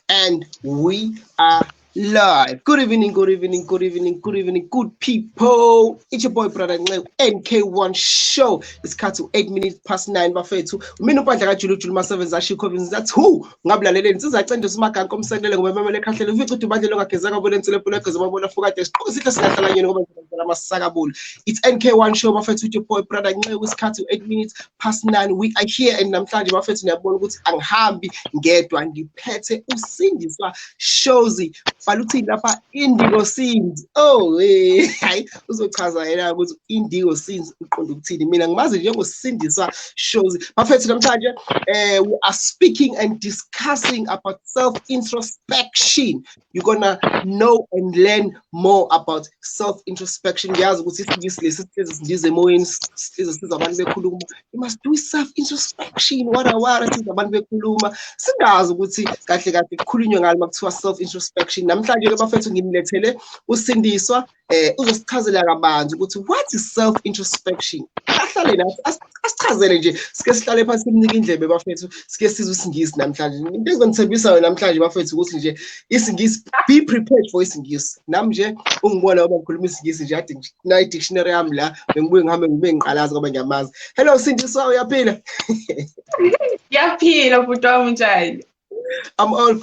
And we are live. Good evening, good evening, good evening, good evening, good people. It's your boy brother NK1 Show. It's cut to 8 minutes past 9 bafethu. Mina upandla kaJulu Julu masebenza ashikho that who ngabulaleleni sizacende usimakani komsendele ngoba memele ekhahlele ufica ukuthi ubandle longagezeka bona enselepula egeza babona fuka de siqoke sihle singahlala nyene ngoba ngizenzela amasakabulu. It's NK1 Show bafethu with your boy brother Nceku. It's cut to 8 minutes past 9. We are here and namhlanje bafethu niyabona ukuthi angihambi ngedwa ngiphethe uSindiswa Shozi. Faluthini lapha indigo scenes. Oh hayi uzochaza yena ukuthi indigo scenes uqonda ukuthini. Mina ngimazi njengosindiswa Shozi. Bafethu namhlanje we are speaking and discussing about self introspection. You're gonna know and learn more about self introspection. Ngiyazi ukuthi isingisi lesi size emoyeni siza abantu bekhuluma. You must do self introspection. Wara siza abantu bekhuluma. Singazi ukuthi kahle kahle kukhulunywa ngalo makuthiwa self introspection. Namhlanje ke bafethu ngimlethele uSindiswa uzosichazela kabanzi ukuthi what is self introspection. Ahlale nathi asichazele nje sike sihlale phansi simnike indlebe bafethu sike sizwe isingisi namhlanje. Into engizonithembisa yona namhlanje bafethu ukuthi nje isingisi be prepared for isingisi. Nami nje ungibona ngoba ngikhuluma isingisi nje ade na dictionary yami la bengibuye ngihambe ngibe ngiqalaza ngoba ngiyamazi. Hello Sindiswa, uyaphila? Yaphila bhuti wami njani? I'm all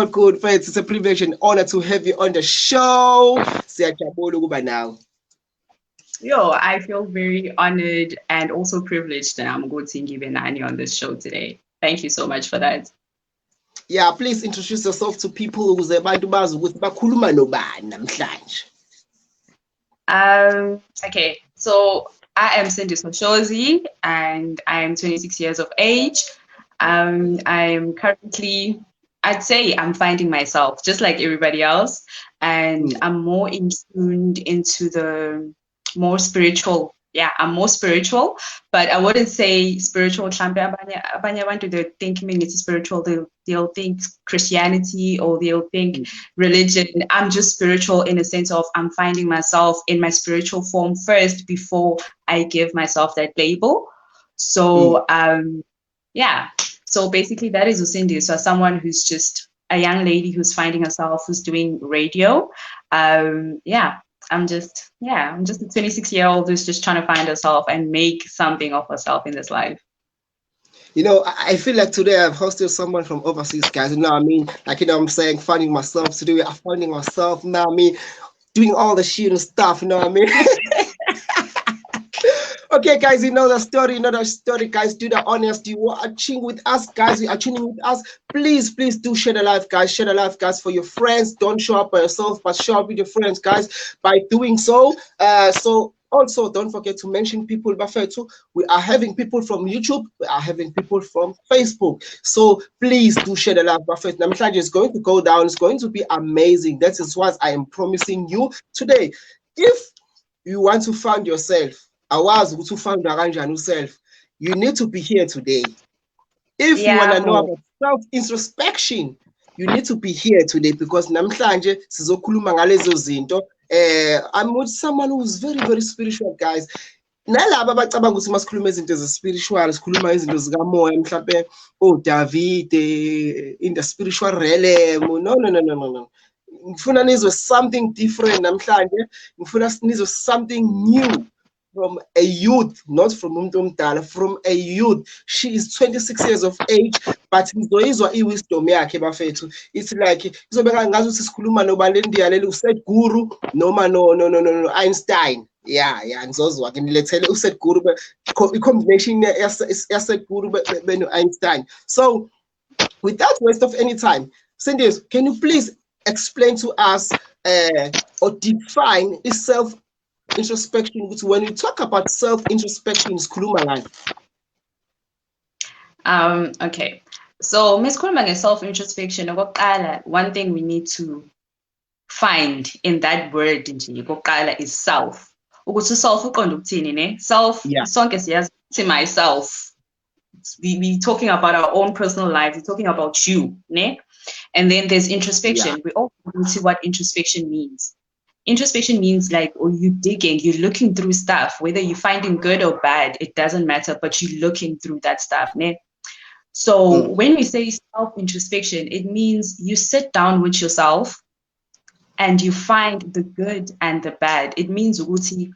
good, friends. It's a privilege and honor to have you on the show. Siyajabula ukuba nawe. Yo, I feel very honored and also privileged that I'm going to give Nani on this show today. Thank you so much for that. Yeah, please introduce yourself to people ukuze abantu bazi ukuthi bakhuluma nobani namhlanje. Okay, so I am Sindiswa Shozi and I am 26 years of age. I'm currently, I'd say I'm finding myself just like everybody else, and I'm more in tuned into the more spiritual. Yeah, I'm more spiritual, but I wouldn't say spiritual. They think it's spiritual. They'll think Christianity or they'll think religion. I'm just spiritual in a sense of I'm finding myself in my spiritual form first before I give myself that label. So, yeah. So basically that is Usindi. So someone who's just a young lady who's finding herself, who's doing radio. I'm just a 26-year-old who's just trying to find herself and make something of herself in this life. You know, I feel like today I've hosted someone from overseas, guys. You know what I mean? Like, you know what I'm saying? Finding myself to do it. I'm finding myself, you know what I mean? Doing all the shit and stuff, you know what I mean? Okay, guys, you know the story, guys. Do the honest. You are watching with us, guys. You are tuning with us. Please do share the live, guys. Share the live, guys, for your friends. Don't show up by yourself, but show up with your friends, guys. By doing so, also don't forget to mention people. Bafethu, we are having people from YouTube. We are having people from Facebook. So please do share the live, Bafethu. Namhlanje is going to go down. It's going to be amazing. That is what I am promising you today. If you want to find yourself, to find yourself, you need to be here today. If you want to know about self-introspection, you need to be here today because namhlanje sizokhuluma ngalezo zinto. I'm with someone who's very, very spiritual, guys. Nalaba abacabanga ukuthi masikhuluma izinto ze-spiritual, sikhuluma izinto zikamoya mhlawumbe David in the spiritual realm. No. Ngifuna nizwe something different namhlanje. Ngifuna nizwe something new. From a youth, not from umuntu omdala, from a youth. She is 26 years of age, but ngizoyizwa iwisdom yakhe bafethu. It's like izobeka ngazi ukuthi sikhuluma nobani ndiyaleli uSedguru noma no Einstein. Yeah, ngizozwa ke nilethele uSedguru combination yaSedguru beno Einstein. So without waste of any time, Sindis, can you please explain to us or define self introspection? When you talk about self-introspection, okay, so Miss Kulman, self-introspection, one thing we need to find in that word is self. Self, to myself. We talking about our own personal lives, we're talking about you, ne? And then there's introspection. We all see what introspection means. Introspection means like, you're digging, you're looking through stuff, whether you're finding good or bad, it doesn't matter, but you're looking through that stuff. Ne? So when we say self-introspection, it means you sit down with yourself and you find the good and the bad. It means ukuthi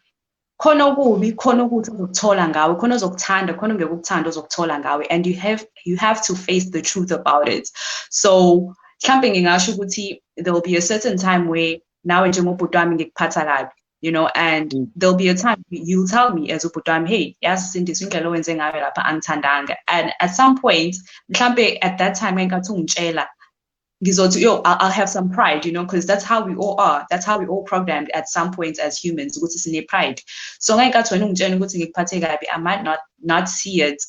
khona okubi khona ukuthi uzokuthola ngawe khona ozokuthanda khona ongekukuthanda ozokuthola ngawe, and you have to face the truth about it. So mhlambe ngingasho ukuthi there will be a certain time where nawe njengobhuti wami ngikuphatha kabi, you know, and there'll be a time you'll tell me as ubhuti wami, hey, yazi Sindiswa indlela owenze ngayo lapha angithandanga, and at some point mhlambe at that time engathi ungitshela ngizothi yo I'll have some pride, you know, because that's how we all are, that's how we all programmed at some points as humans ukuthi sine pride. So ngenkathi wena ungitshela ukuthi ngikuphathe kabi, I might not see it,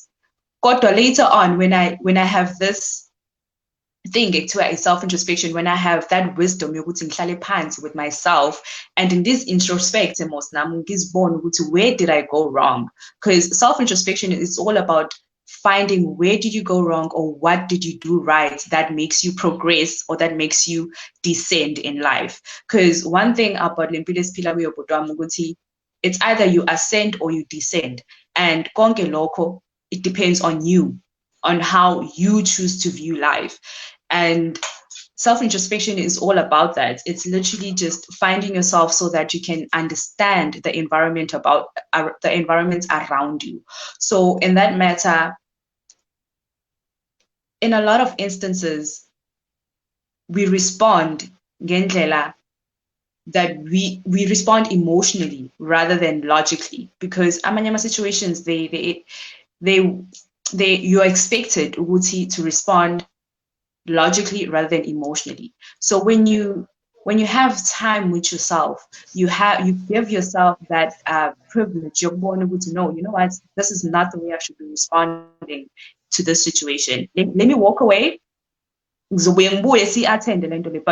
kodwa later on when I have this thing to a self-introspection, when I have that wisdom yokuthi ngihlale phansi with myself and in this introspect nami ngizibona ukuthi where did I go wrong, because self-introspection is all about finding where did you go wrong or what did you do right that makes you progress or that makes you descend in life. Because one thing about lempilo esiphila kuyo bhuti wami ukuthi it's either you ascend or you descend, and konke lokho it depends on you, on how you choose to view life. And self-introspection is all about that. It's literally just finding yourself so that you can understand the environment around you. So in that matter, in a lot of instances, we respond ngendlela that we respond emotionally rather than logically, because amanyama situations you're expected to respond logically rather than emotionally. So when you have time with yourself, you give yourself that privilege. You're born able to know, you know what, this is not the way I should be responding to this situation. Let me walk away. But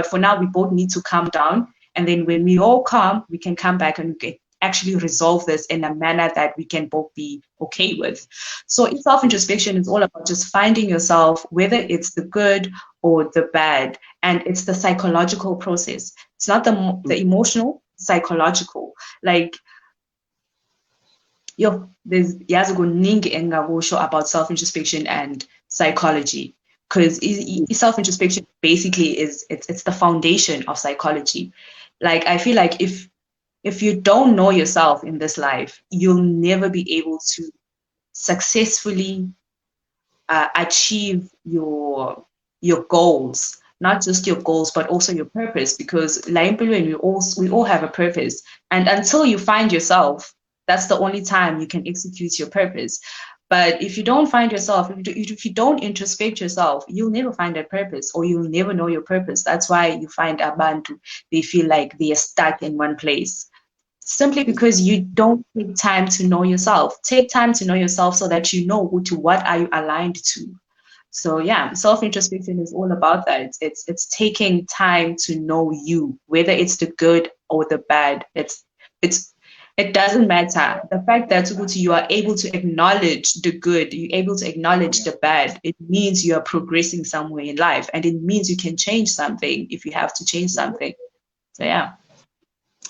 for now, we both need to calm down. And then when we all calm, we can come back and actually resolve this in a manner that we can both be okay with. So self-introspection is all about just finding yourself, whether it's the good or the bad, and it's the psychological process. It's not the emotional, psychological. Like, there's about self-introspection and psychology, because self-introspection basically it's the foundation of psychology. Like, I feel like if you don't know yourself in this life, you'll never be able to successfully achieve your goals, not just your goals, but also your purpose, because we all have a purpose. And until you find yourself, that's the only time you can execute your purpose. But if you don't find yourself, if you don't introspect yourself, you'll never find that purpose, or you'll never know your purpose. That's why you find abantu, they feel like they are stuck in one place, simply because you don't take time to know yourself. Take time to know yourself so that you know what are you aligned to. So yeah, self-introspection is all about that. It's taking time to know you, whether it's the good or the bad. It doesn't matter. The fact that you are able to acknowledge the good, you're able to acknowledge the bad, it means you are progressing somewhere in life, and it means you can change something if you have to change something. So yeah.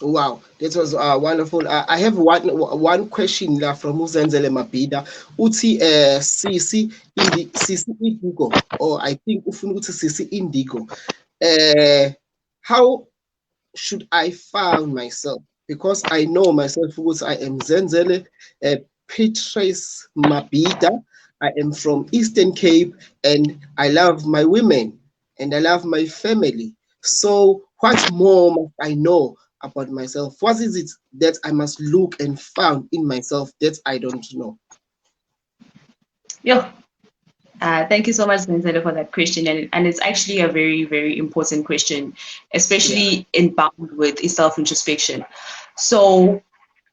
Wow, that was wonderful. I have one question from Uzenzele Mabida. Uti Sisi Indigo, or I think Ufunuti Sisi Indigo. How should I find myself? Because I know myself, I am Zenzele Petrace Mabida. I am from Eastern Cape, and I love my women and I love my family. So what more must I know about myself? What is it that I must look and find in myself that I don't know? Yeah. Thank you so much, Zenzele, for that question. And it's actually a very, very important question, especially in bound with self-introspection. So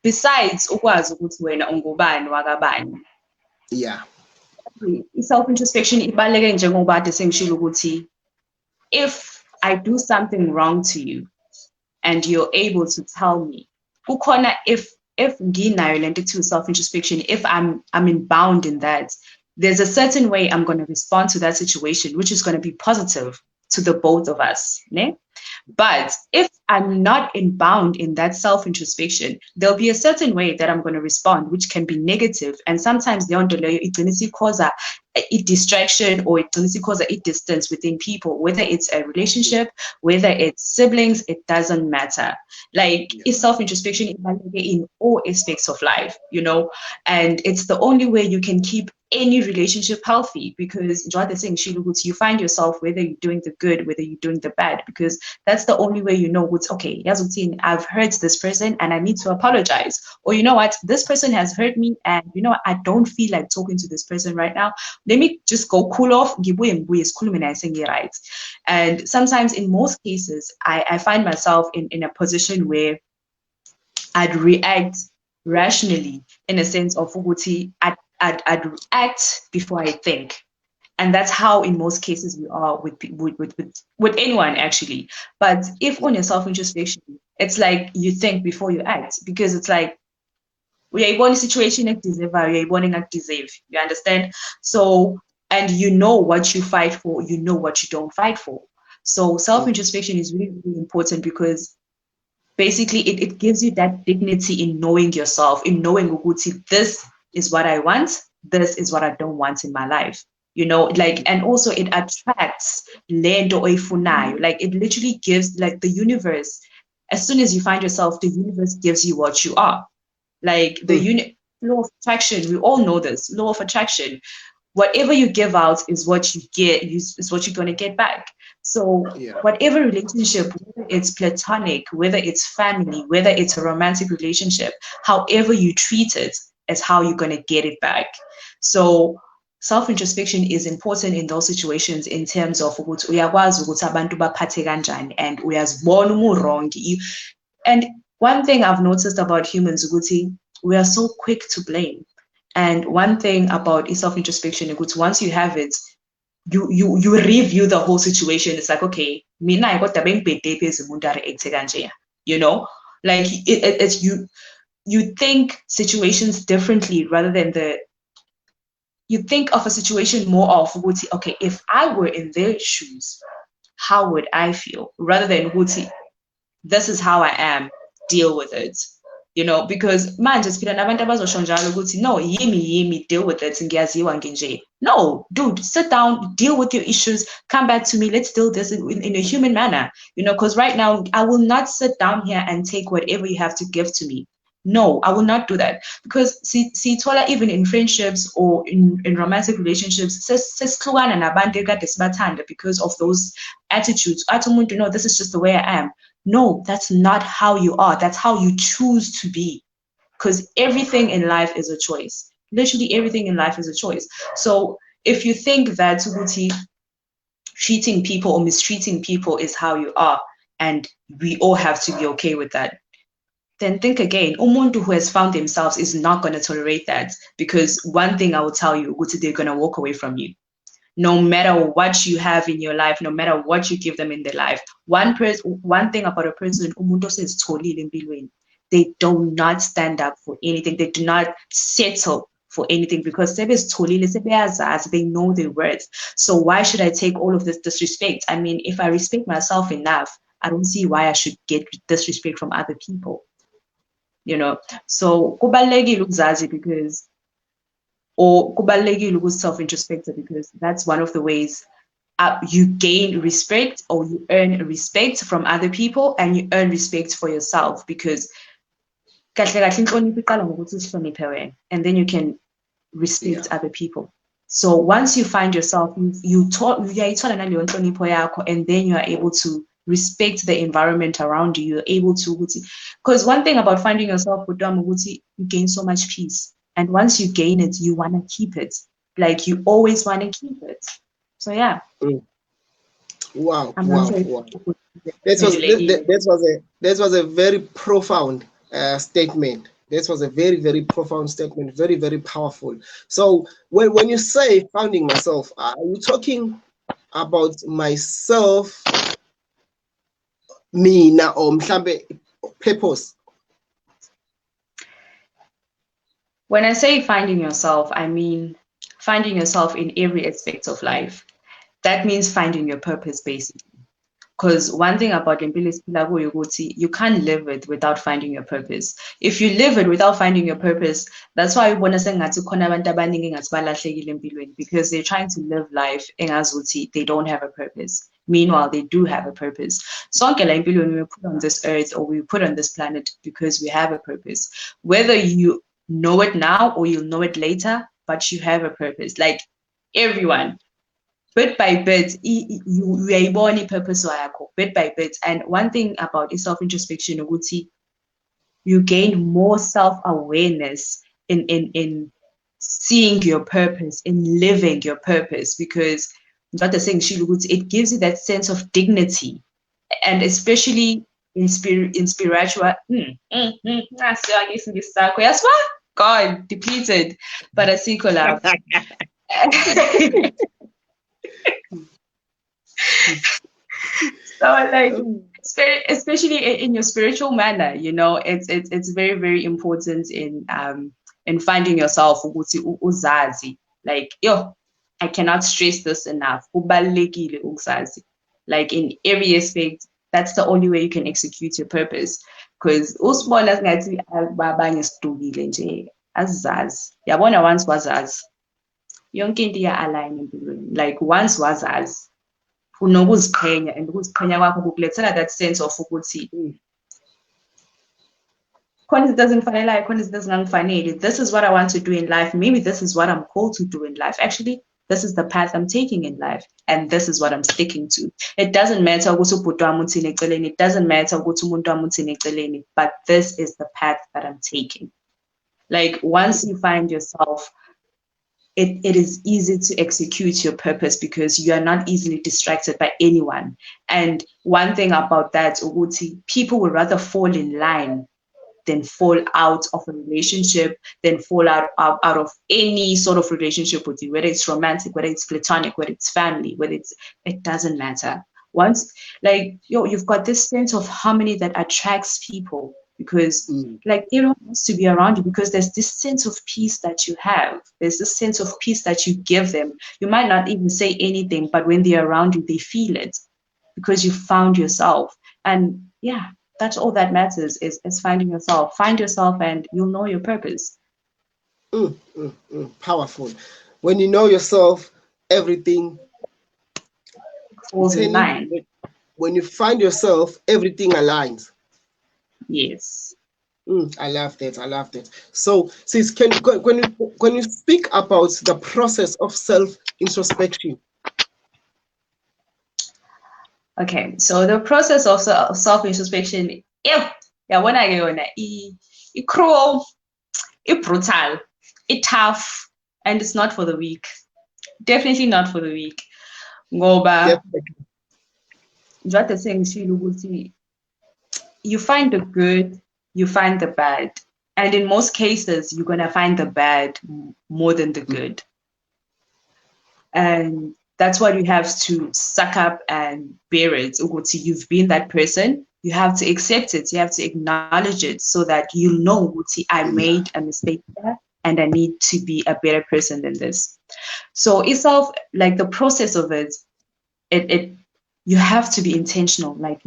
besides ukwazi ukuthi wena ungubani wakabani, yeah, self-introspection ibaluleke njengoba kade sengishilo ukuthi if I do something wrong to you and you're able to tell me, kukhona if nginayo lento to self-introspection, if I'm bound in that, there's a certain way I'm going to respond to that situation, which is going to be positive to the both of us. Ne? But if I'm not bound in that self-introspection, there'll be a certain way that I'm going to respond, which can be negative. And sometimes it cause a distraction, or it cause a distance within people, whether it's a relationship, whether it's siblings, it doesn't matter. Like, it's self-introspection in all aspects of life, and it's the only way you can keep any relationship healthy, because you find yourself whether you're doing the good, whether you're doing the bad, because that's the only way you know what's okay. I've hurt this person and I need to apologize. Or you know what, this person has hurt me and I don't feel like talking to this person right now. Let me just go cool off. Right. And sometimes, in most cases, I find myself in a position where I'd react rationally, in a sense of I'd react before I think. And that's how, in most cases, we are with anyone, actually. But if on your self-introspection, it's like you think before you act, because it's like, we are in a situation like deserve, we are born like deserve. You understand? So, and you know what you fight for, you know what you don't fight for. So self-introspection is really, really important, because basically it gives you that dignity in knowing yourself, in knowing this is what I want, this is what I don't want in my life. And also it attracts lendo oifunayo. Like, it literally gives, like, the universe, as soon as you find yourself, the universe gives you what you are. Like, law of attraction, we all know this law of attraction. Whatever you give out is what you get, is what you're going to get back. So whatever relationship, whether it's platonic, whether it's family, whether it's a romantic relationship, however you treat it is how you're going to get it back. So self-introspection is important in those situations, in terms of uyakwazi ukuthi abantu baphathe kanjani, and uyazibona uma wrong. And one thing I've noticed about humans, we are so quick to blame. And one thing about self-introspection, once you have it, you review the whole situation. It's like, okay, mina I got the like it's you think situations differently, rather than you think of a situation more of, okay, if I were in their shoes, how would I feel? Rather than, this is how I am, deal with it. Because manje siphila nabantu abazosho njalo ukuthi no, yimi, deal with it, ngiyaziwa nginje. No, dude, sit down, deal with your issues, come back to me, let's deal this in a human manner. Because right now I will not sit down here and take whatever you have to give to me. No, I will not do that. Because see, Tola, even in friendships or in romantic relationships, because of those attitudes. No, this is just the way I am. No, that's not how you are. That's how you choose to be. Because everything in life is a choice. Literally everything in life is a choice. So if you think that treating people or mistreating people is how you are, and we all have to be okay with that, then think again. Umuntu who has found themselves is not going to tolerate that, because one thing I will tell you, they're going to walk away from you. No matter what you have in your life, no matter what you give them in their life. One thing about a person, umuntu says they do not stand up for anything. They do not settle for anything, because they know their worth. So why should I take all of this disrespect? I mean, if I respect myself enough, I don't see why I should get disrespect from other people. So kubalulekile ukuzazi, because, or kubalulekile ukuthi self-introspect, because that's one of the ways you gain respect, or you earn respect from other people, and you earn respect for yourself, because and then you can respect other people. So once you find yourself, and then you are able to respect the environment around you. You're able to, because one thing about finding yourself, you gain so much peace. And once you gain it, you want to keep it. Like, you always want to keep it. So yeah. Wow. This was a very profound statement. This was a very, very profound statement. Very, very powerful. So when you say finding myself, are you talking about myself, me na, or mhlambe purpose? When I say finding yourself, I mean finding yourself in every aspect of life. That means finding your purpose, basically. Because one thing about impilo esiphila kuyo ukuthi you can't live it without finding your purpose. If you live it without finding your purpose, that's why ubona sengathi khona abantu abaningi engathi balahlekile empilweni, because they're trying to live life engazuthi they don't have a purpose. Meanwhile, they do have a purpose. Sonke la empilweni we put on this earth or we put on this planet because we have a purpose. Whether you know it now or you'll know it later, but you have a purpose. Like everyone, bit by bit, you are born a purpose bit by bit. And one thing about self-introspection, you gain more self-awareness in seeing your purpose, in living your purpose, because it gives you that sense of dignity, and especially in spiritual. God depleted, but a sequel. So like, especially in your spiritual manner, you know, it's very, very important in finding yourself. Like, I cannot stress this enough. Like in every aspect, that's the only way you can execute your purpose. Because once was like once was as unokuziqhenya, and ukuziqhenya kwakho kukulethela that sense of ukuthi this is what I want to do in life. Maybe this is what I'm called to do in life. Actually, this is the path I'm taking in life, and this is what I'm sticking to. It doesn't matter it doesn't matter but this is the path that I'm taking. Like once you find yourself, it is easy to execute your purpose because you are not easily distracted by anyone. And one thing about that, people would rather fall in line than fall out of a relationship, than fall out of any sort of relationship with you, whether it's romantic, whether it's platonic, whether it's family, it doesn't matter. Once, like, you've got this sense of harmony that attracts people, because like everyone wants to be around you, because there's this sense of peace that you have. There's this sense of peace that you give them. You might not even say anything, but when they're around you, they feel it because you found yourself. And yeah, that's all that matters, is finding yourself. Find yourself and you'll know your purpose. Powerful. When you know yourself, everything falls in line. When you find yourself, everything aligns. Yes. I love that. So, sis, when you speak about the process of self-introspection. Okay, so the process of self-introspection, when I go on it's cruel, it's brutal, it's tough, and it's not for the weak. Definitely not for the weak. Ngoba, what the saying, you find the good, you find the bad. And in most cases, you're going to find the bad more than the good. And that's why you have to suck up and bear it. You've been that person. You have to accept it. You have to acknowledge it so that you know, I made a mistake there and I need to be a better person than this. So itself, like the process of it, you have to be intentional. Like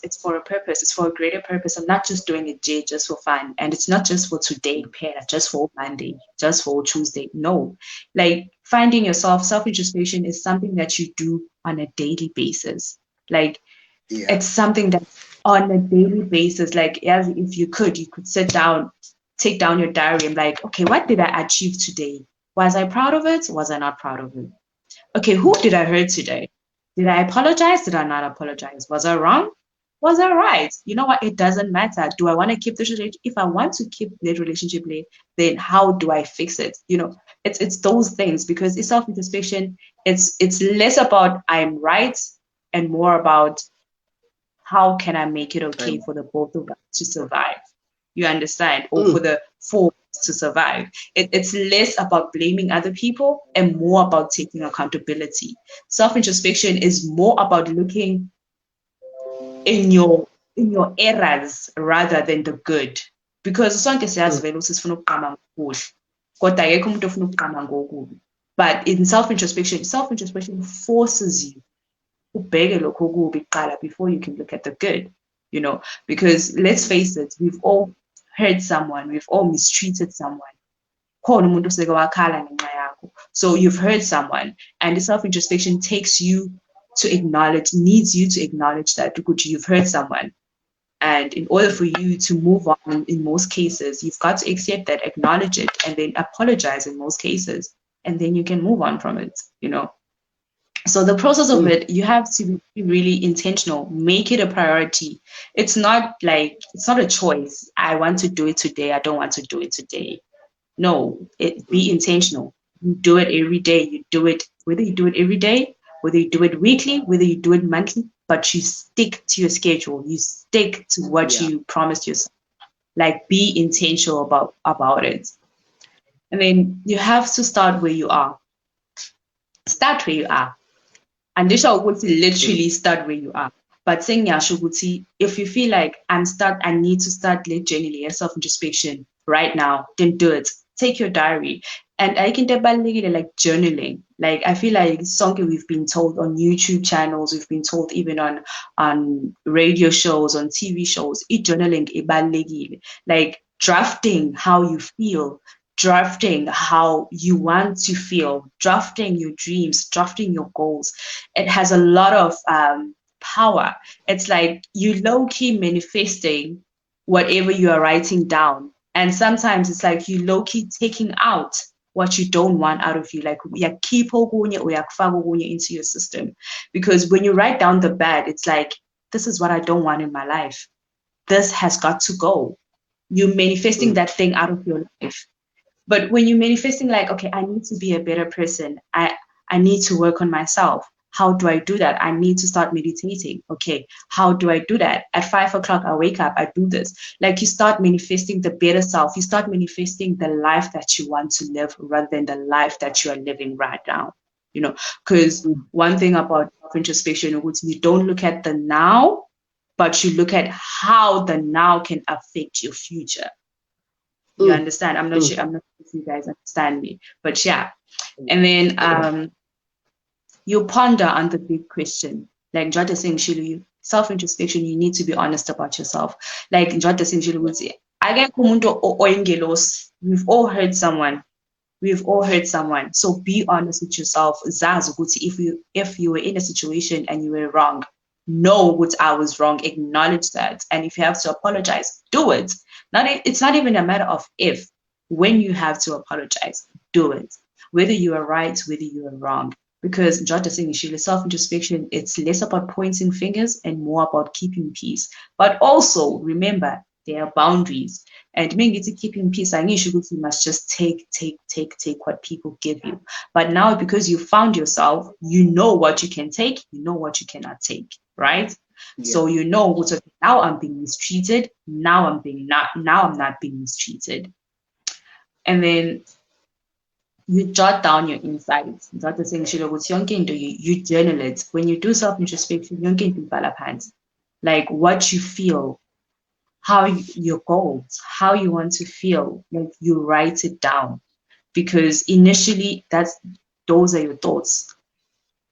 it's for a purpose, it's for a greater purpose. I'm not just doing it just for fun, and it's not just for today, just for Monday, just for Tuesday. No, like finding yourself, self-introspection is something that you do on a daily basis. Like it's something that on a daily basis, like if you could sit down, take down your diary and like, okay, what did I achieve today? Was I proud of it? Was I not proud of it? Okay, who did I hurt today? Did I apologize? Did I not apologize? Was I wrong? Was I right? You know what? It doesn't matter. Do I want to keep this relationship? If I want to keep the relationship, then how do I fix it? You know, it's those things, because it's self-introspection. It's less about I'm right and more about how can I make it okay for the both of us to survive. You understand? Or for the four to survive. It's less about blaming other people and more about taking accountability. Self-introspection is more about looking in your errors rather than the good. Because sonke siyazivela ukuthi sifuna ukuqama ngokuhle. Kodwa akekho umuntu ofuna ukuqama ngokubi. But in self-introspection forces you ubheke lokho okubi kuqala before you can look at the good, you know, because let's face it, we've all hurt someone, we've all mistreated someone. So you've hurt someone, and the self-introspection needs you to acknowledge that you've hurt someone. And in order for you to move on in most cases, you've got to accept that, acknowledge it, and then apologize in most cases. And then you can move on from it, you know. So the process of it, you have to be really intentional, make it a priority. It's not a choice. I want to do it today. I don't want to do it today. No, be intentional. You do it every day. You do it, whether you do it every day, whether you do it weekly, whether you do it monthly, but you stick to your schedule. You stick to what you promised yourself. Like, be intentional about it. And then you have to start where you are. Start where you are. And this shall literally start where you are. But saying if you feel like I need to start journaling self-introspection right now, then do it. Take your diary. And I can like journaling. Like, I feel like it's something we've been told on YouTube channels, we've been told even on radio shows, on TV shows, journaling, like drafting how you feel, drafting how you want to feel, drafting your dreams, drafting your goals. It has a lot of power. It's like you low-key manifesting whatever you are writing down. And sometimes it's like you low-key taking out what you don't want out of you, like keep into your system. Because when you write down the bad, it's like, this is what I don't want in my life. This has got to go. You're manifesting that thing out of your life. But when you're manifesting like, okay, I need to be a better person. I need to work on myself. How do I do that? I need to start meditating. Okay, how do I do that? At 5 o'clock, I wake up, I do this. Like, you start manifesting the better self. You start manifesting the life that you want to live rather than the life that you are living right now. You know, because one thing about introspection, you don't look at the now, but you look at how the now can affect your future. You understand? I'm not sure if you guys understand me, but yeah. And then you ponder on the big question. Like Njota saying, self-introspection, you need to be honest about yourself. Like Njota saying, would say, we've all hurt someone. We've all hurt someone. So be honest with yourself. If you were in a situation and you were wrong, know what I was wrong, acknowledge that. And if you have to apologize, do it. It's not even a matter of if. When you have to apologize, do it. Whether you are right, whether you are wrong. Because Njota saying self-introspection, it's less about pointing fingers and more about keeping peace. But also remember, there are boundaries. And keeping peace, you must just take what people give you. But now, because you found yourself, you know what you can take, you know what you cannot take, right? Yeah. So you know, now I'm being mistreated, now I'm not being mistreated. And then you jot down your insights. That's the thing. You journal it. When you do self-introspection, you can do balapans. Like what you feel, how your goals, how you want to feel. Like you write it down, because initially those are your thoughts.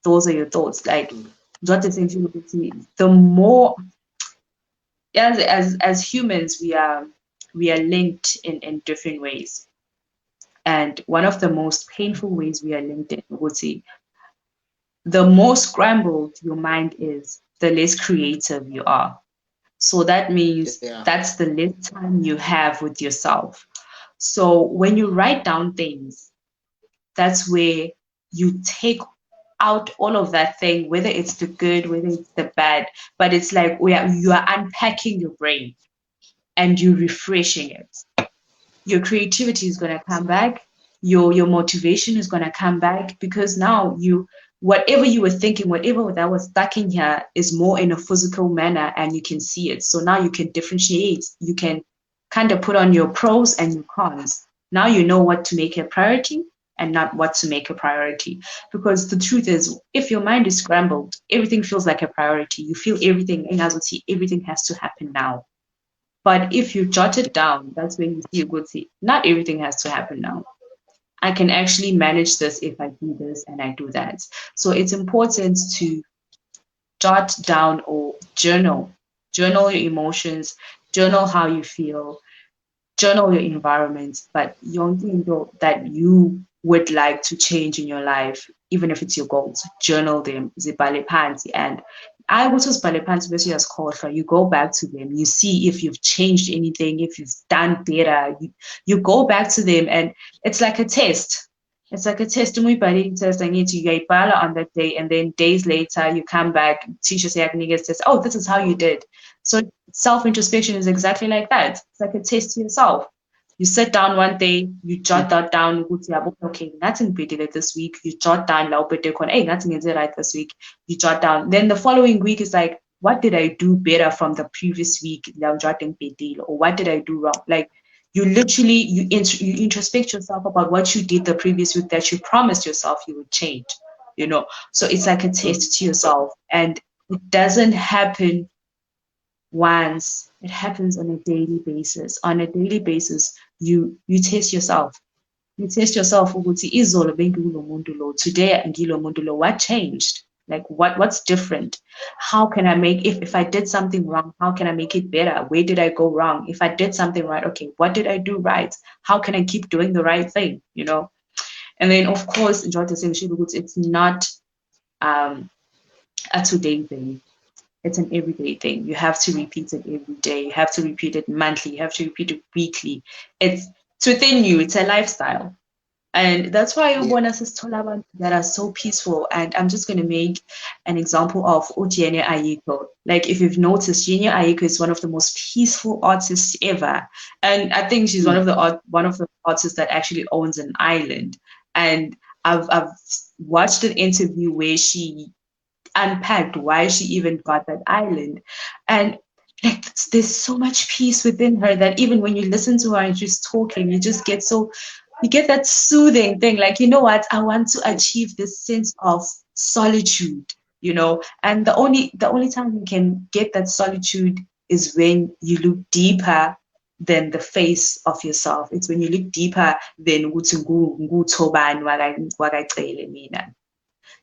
Those are your thoughts. Like the more as humans we are linked in different ways. And one of the most painful ways we are linked in, would say, the more scrambled your mind is, the less creative you are. So that means that's the less time you have with yourself. So when you write down things, that's where you take out all of that thing, whether it's the good, whether it's the bad, but it's like you are unpacking your brain and you're refreshing it. Your creativity is going to come back. Your motivation is going to come back, because now whatever you were thinking, whatever that was stuck in here is more in a physical manner, and you can see it. So now you can differentiate. You can kind of put on your pros and your cons. Now you know what to make a priority and not what to make a priority. Because the truth is, if your mind is scrambled, everything feels like a priority. You feel everything, and everything has to happen now. But if you jot it down, that's when you see not everything has to happen now. I can actually manage this if I do this and I do that. So it's important to jot down or journal your emotions, journal how you feel, journal your environment, but young into that you would like to change in your life, even if it's your goals, journal them, zibhale phansi. And I also zibhale phansi bese uyazikhohlwa. You go back to them, you see if you've changed anything, if you've done better, you go back to them, and it's like a test. It's like a test. Test I need to uyayibhala on that day, and then days later you come back, teacher say test. Oh, this is how you did. So self-introspection is exactly like that. It's like a test to yourself. You sit down one day, you jot that down, okay, nothing better this week. You jot down, hey, nothing is right this week. You jot down. Then the following week is like, what did I do better from the previous week? Or what did I do wrong? Like, you literally, you introspect yourself about what you did the previous week that you promised yourself you would change, you know? So it's like a test to yourself, and it doesn't happen once. It happens on a daily basis. On a daily basis, you test yourself. You test yourself. Today, what changed? Like what's different? How can I make, if I did something wrong, how can I make it better? Where did I go wrong? If I did something right, okay, what did I do right? How can I keep doing the right thing? You know? And then of course, it's not a today thing. It's an everyday thing. You have to repeat it every day. You have to repeat it monthly. You have to repeat it weekly. It's within you. It's a lifestyle. And that's why you want us to that are so peaceful. And I'm just going to make an example of Ojiene Ayiko. Like, if you've noticed, Ojiene Ayiko is one of the most peaceful artists ever. And I think she's one of the artists that actually owns an island. And I've watched an interview where she unpacked why she even got that island. And like, there's so much peace within her that even when you listen to her and she's talking, you just get you get that soothing thing, like, you know what, I want to achieve this sense of solitude, you know. And the only time you can get that solitude is when you look deeper than the face of yourself. It's when you look deeper than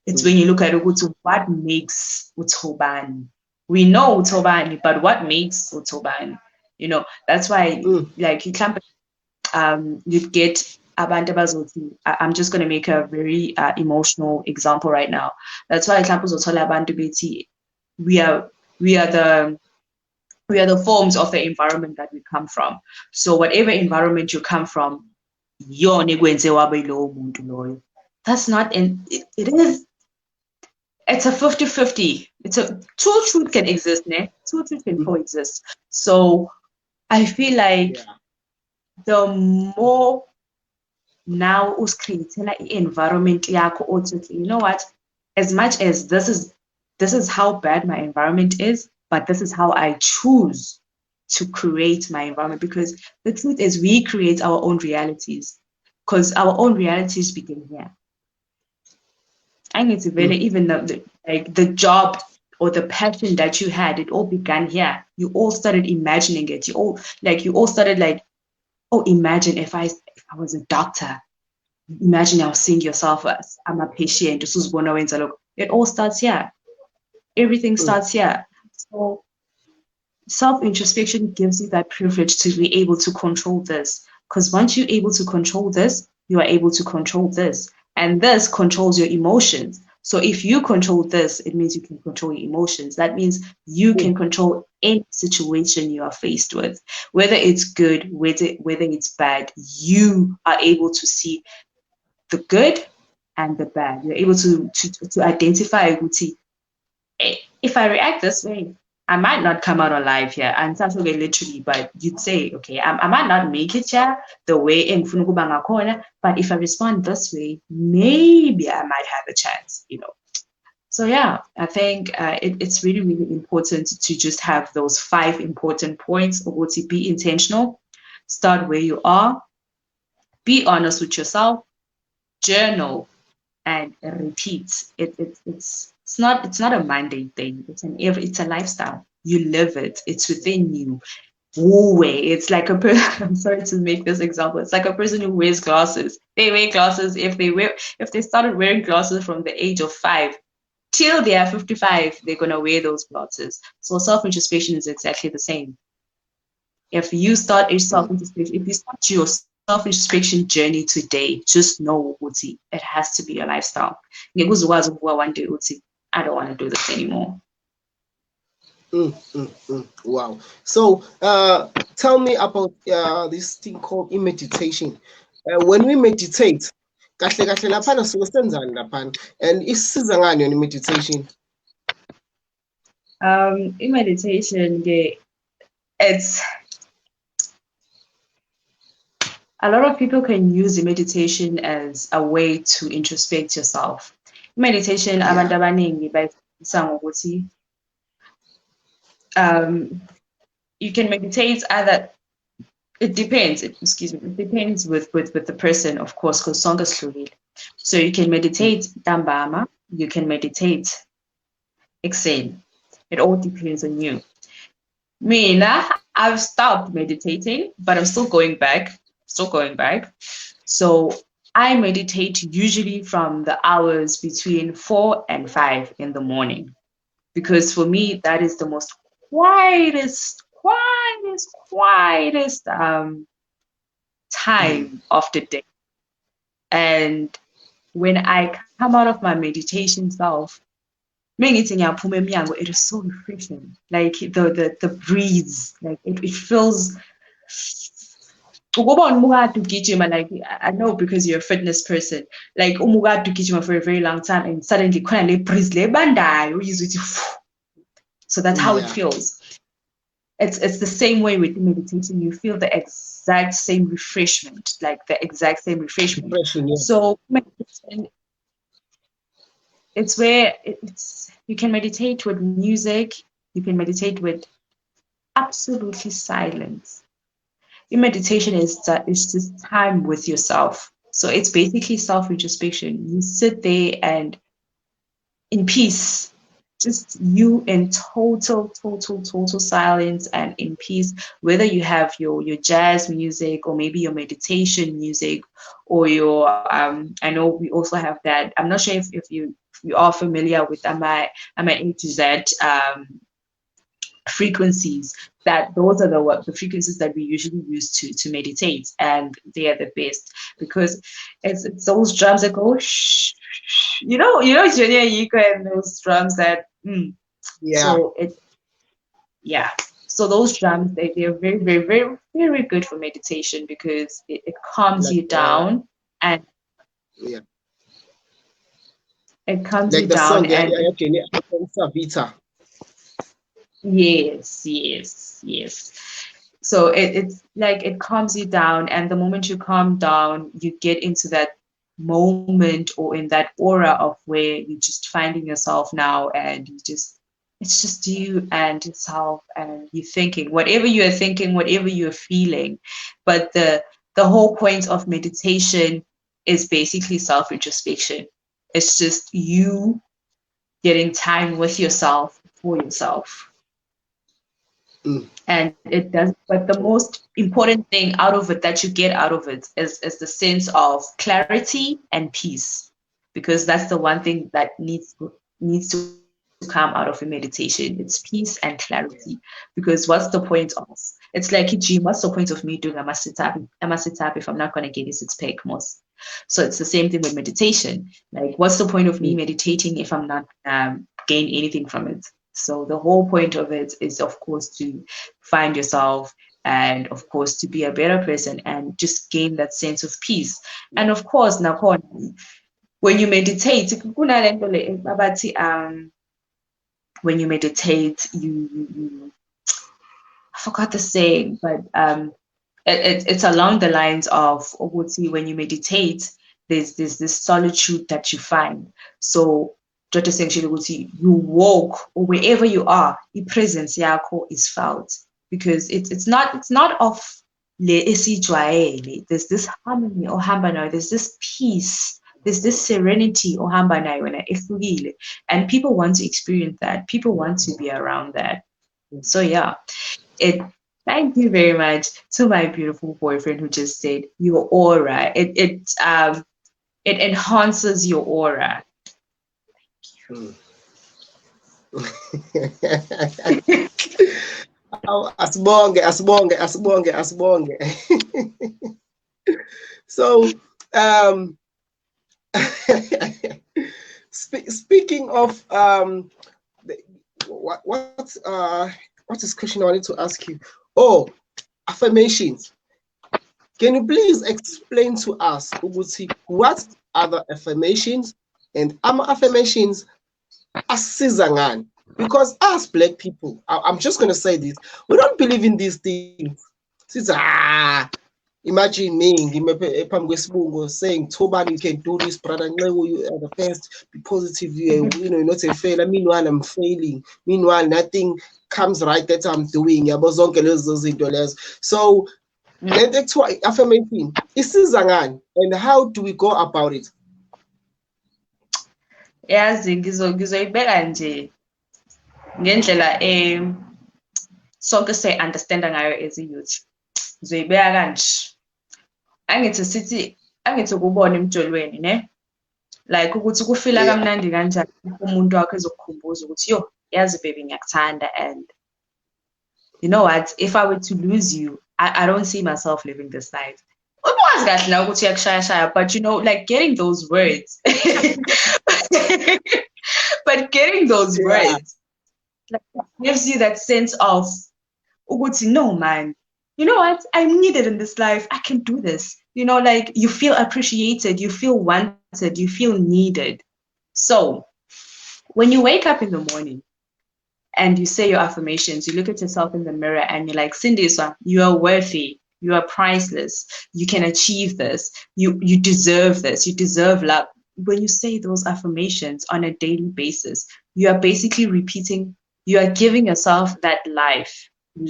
it's when you look at what makes utobani. We know utobani, but what makes utobani? You know, that's why like you can't you'd get abantu abazothi, I'm just going to make a very emotional example right now. That's why abantu bethi we are the forms of the environment that we come from. So whatever environment you come from, that's not it is. It's a 50-50. It's a two truth can exist, ne? Two truth can coexist. So I feel like the more now us creating an environment, you know what? As much as this is how bad my environment is, but this is how I choose to create my environment. Because the truth is, we create our own realities, because our own realities begin here. I need to really, even the job or the passion that you had, it all began here. You all started imagining it. You all started like, oh, imagine if I was a doctor. Imagine I was seeing yourself as I'm a patient. It all starts here. Everything starts here. So self-introspection gives you that privilege to be able to control this. Because once you're able to control this, you are able to control this. And this controls your emotions. So if you control this, it means you can control your emotions. That means you can control any situation you are faced with, whether it's good, whether it's bad. You are able to see the good and the bad. You're able to identify, if I react this way, I might not come out alive here. And that's okay, literally, but you'd say, okay, I might not make it here the way in Funukubanga, but if I respond this way, maybe I might have a chance, you know. So yeah, I think it's really, really important to just have those 5 important points of what to be intentional, start where you are, be honest with yourself, journal, and repeat. It's not a Monday thing. It's a lifestyle. You live it. It's within you. It's like a person. I'm sorry to make this example. It's like a person who wears glasses. They wear glasses if they started wearing glasses from the age of 5 till they are 55, they're gonna wear those glasses. So self-introspection is exactly the same. If you start a self-introspection, if you start your self-introspection journey today, just know Uti, it has to be a lifestyle. One day, Uti, I don't want to do this anymore. Wow. So, tell me about this thing called meditation. When we meditate, kahle kahle laphana suke senzani laphana, and isiza ngani yona meditation? In meditation, it's a lot of people can use the meditation as a way to introspect yourself. Meditation, abantu abaningi bayifundisa ngokuthi you can meditate either. It depends. Excuse me. It depends with the person, of course, because song is fluid. So you can meditate dambama. You can meditate exhale. It all depends on you. Mina, I've stopped meditating, but I'm still going back. So I meditate usually from the hours between 4 and 5 in the morning, because for me that is the most quietest time of the day. And when I come out of my meditation self, it is so refreshing. Like the breeze, like it feels. Like I know because you're a fitness person, like for a very long time, and suddenly breeze so that's how it feels. It's the same way with meditation. You feel the exact same refreshment, like the exact same refreshment. So meditation, it's where you can meditate with music, you can meditate with absolutely silence. Your meditation is just time with yourself. So it's basically self-introspection. You sit there and in peace, just you in total silence and in peace, whether you have your jazz music or maybe your meditation music or your I know we also have that. I'm not sure if you are familiar with my A to Z frequencies. That those are the frequencies that we usually use to meditate, and they are the best because it's those drums that go shh, Junior Yika and those drums that so those drums they're very very very very good for meditation because it calms you down and it calms you down and yes. So it's like it calms you down, and the moment you calm down, you get into that moment or in that aura of where you're just finding yourself now, and it's just you and yourself, and you're thinking whatever you're thinking, whatever you're feeling. But the whole point of meditation is basically self-introspection. It's just you getting time with yourself for yourself. And it does, but the most important thing out of it that you get out of it is the sense of clarity and peace, because that's the one thing that needs to come out of a meditation. It's peace and clarity. Because what's the point of, it's like a gym, what's the point of me doing a sit up if I'm not going to get a 6-pack most? So it's the same thing with meditation. Like, what's the point of me meditating if I'm not gain anything from it? So the whole point of it is, of course, to find yourself and, of course, to be a better person and just gain that sense of peace. And, of course, when you meditate, you I forgot the saying, but it's along the lines of when you meditate, there's this solitude that you find. So just essentially you walk or wherever you are, the presence yako is felt, because it's not of there's this harmony or hambana, there's this peace, there's this serenity or hambana when and people want to experience that, people want to be around that. So yeah, Thank you very much to my beautiful boyfriend who just said your aura. It enhances your aura. Hmm. Oh, asibonge, asibonge, asibonge, asibonge. So, speaking of what's this question I wanted to ask you? Oh, affirmations. Can you please explain to us, Uguti, what are the affirmations and affirmations asiza ngani? Because us black people, I'm just gonna say this, we don't believe in these things. Since imagine me phambi kwesibungu saying Tobani, you can do this, brother. You are the best, be positive, you're not a failure. Meanwhile, I'm failing. Meanwhile, nothing comes right that I'm doing. So let's try affirmation. Isiza ngani and how do we go about it? Yazi ngizoyibeka nje ngendlela sonke siyayi-understanda ngayo as a-youth. Ngizoyibeka kanje. Angithi ukubona emjolweni, ne? Like ukuthi kufila Yeah. kamnandi kanjani umuntu wakho ezokukhumbuza ukuthi yo, yazi baby ngiyakuthanda, and you know what, if I were to lose you, I don't see myself living this life. Ukwazi kahle na ukuthi uyakushaya-shaya, but you know, like getting those words. But getting those words like, gives you that sense of ukuthi no man, you know what, I'm needed in this life, I can do this. You know, like you feel appreciated, you feel wanted, you feel needed. So when you wake up in the morning and you say your affirmations, you look at yourself in the mirror and you're like, Sindiswa, you are worthy, you are priceless, you can achieve this, you deserve this, you deserve love. When you say those affirmations on a daily basis, you are basically repeating, you are giving yourself that life. So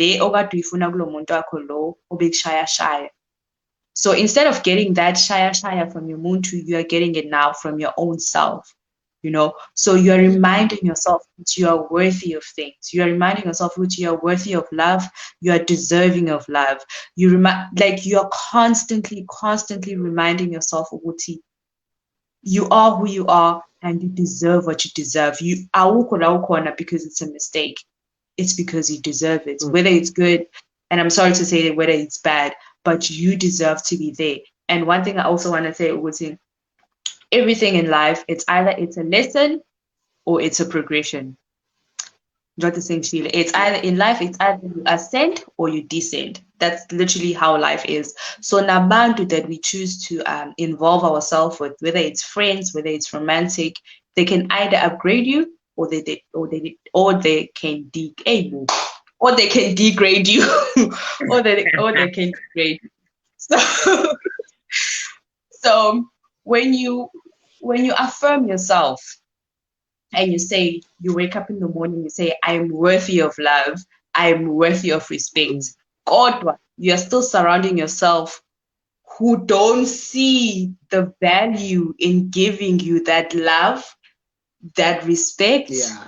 instead of getting that shaya from your muntu, you are getting it now from your own self. You know, so you are reminding yourself that you are worthy of things. You are reminding yourself that you are worthy of love. You are deserving of love. You are constantly reminding yourself, Uti, you are who you are and you deserve what you deserve. You are because it's a mistake. It's because you deserve it, whether it's good, and I'm sorry to say whether it's bad, but you deserve to be there. And one thing I also want to say, Uti, everything in life, it's either it's a lesson or it's a progression. Not the same feel. It's either in life, it's either you ascend or you descend. That's literally how life is. So nabantu that we choose to involve ourselves with, whether it's friends, whether it's romantic, they can either upgrade you or they can degrade you, or they can degrade you, or they can degrade you. So when you affirm yourself and you say, you wake up in the morning, you say, I am worthy of love, I am worthy of respect. God, you're still surrounding yourself who don't see the value in giving you that love, that respect. Yeah.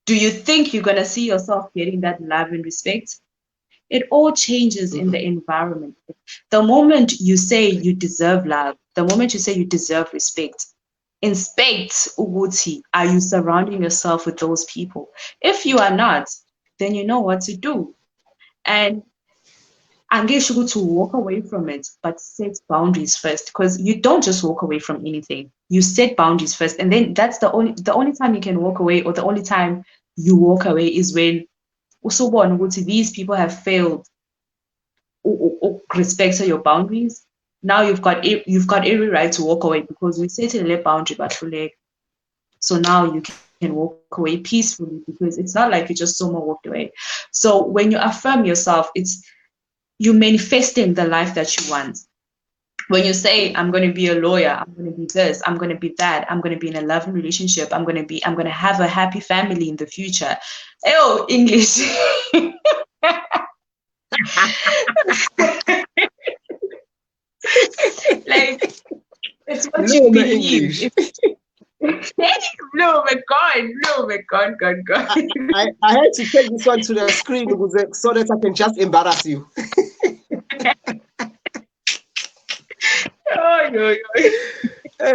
Do you think you're going to see yourself getting that love and respect? It all changes in the environment. The moment you say you deserve love, the moment you say you deserve respect, inspect Uguti, are you surrounding yourself with those people? If you are not, then you know what to do. And Angeshugu to walk away from it, but set boundaries first, because you don't just walk away from anything. You set boundaries first, and then that's the only time you can walk away, or the only time you walk away is when these people have failed or respect your boundaries. Now you've got every right to walk away because we set a boundary, but so now you can walk away peacefully because it's not like you just someone walked away. So when you affirm yourself, it's you manifesting the life that you want. When you say, I'm going to be a lawyer, I'm going to be this, I'm going to be that, I'm going to be in a loving relationship, I'm going to have a happy family in the future. Oh, English. Like, it's what you believe. No, my God, no, my God, God. I had to take this one to the screen so that I can just embarrass you. Oh, no, Uh,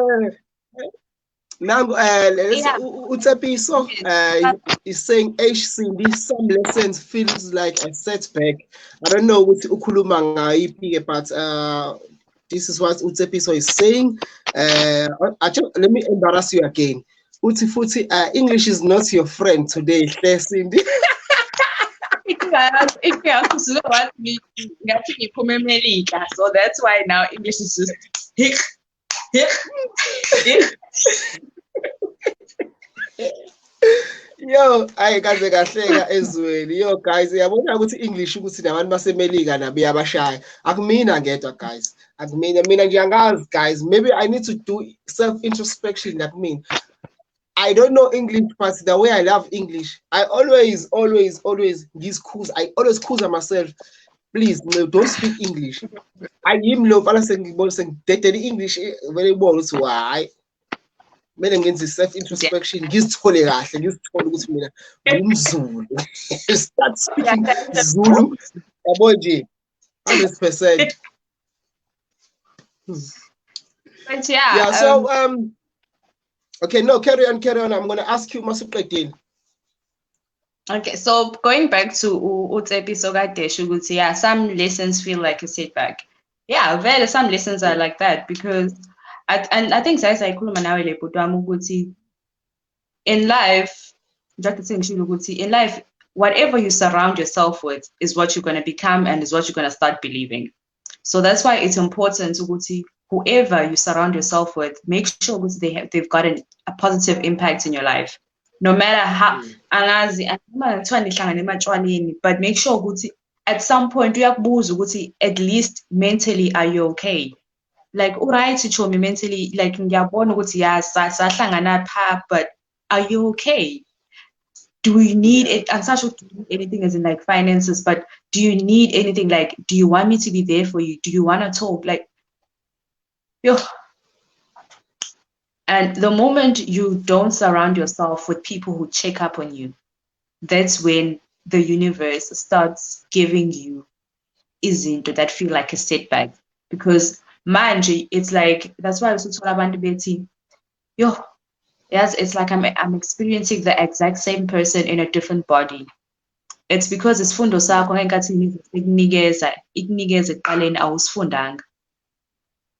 now, yeah. Utsepiso is saying Cindy, some lessons feels like a setback. I don't know what ukuluma ngayiphi, but this is what Utsepiso is saying. Let me embarrass you again. Uti English is not your friend today, Cindy. So that's why now English is just hick, hick, hick. Yo, ayikaze kahleka ezweni. Yo guys, yabona ukuthi English ukuthi nabantu basemelika nabo yabashaya. Akumina ngedwa guys. Akumina mina ngiyangazi guys. Maybe I need to do self introspection like me. I don't know English, but the way I love English, I always use cause. I always cause myself. Please, no, don't speak English. I am love. I'm saying English very well. So I. Mina ngenza self introspection ngizithole kahle ngizithole ukuthi mina ngumZulu start speaking Zulu yabo nje 100%. But Yeah, so okay, no, carry on. I'm going to ask you masuqedile. Okay, so going back to Utsepiso Gadeshu, yeah, some lessons feel like a setback. Yeah, well, some lessons are like that because I think in life, in life, whatever you surround yourself with is what you're going to become and is what you're going to start believing. So that's why it's important to whoever you surround yourself with, make sure they've got a positive impact in your life. No matter how, but make sure at some point at least mentally are you okay? Like alright to show me mentally, like but are you okay? Do you need it? I'm not sure anything as in like finances, but do you need anything? Like, do you want me to be there for you? Do you want to talk? Like, yo. And the moment you don't surround yourself with people who check up on you, that's when the universe starts giving you izinto that feel like a setback. Because manje, it's like that's why I was talking about debating. Yo, yes, it's like I'm experiencing the exact same person in a different body. It's because isifundo sakho ngenkathi ikunikeza ekuqaleni awusifundanga.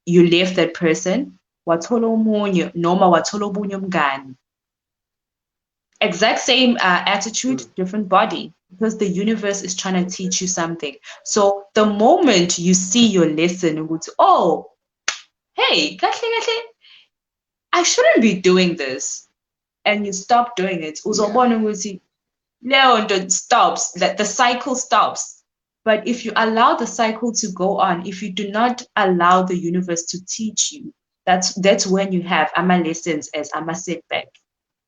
You left that person, wathola omunye noma wathola obunye umngani. Exact same attitude, different body, because the universe is trying to teach you something. So the moment you see your lesson, you go to, oh, hey, I shouldn't be doing this, and you stop doing it. Stops, that the cycle stops. But if you allow the cycle to go on, if you do not allow the universe to teach you, that's when you have ama lessons as ama setback.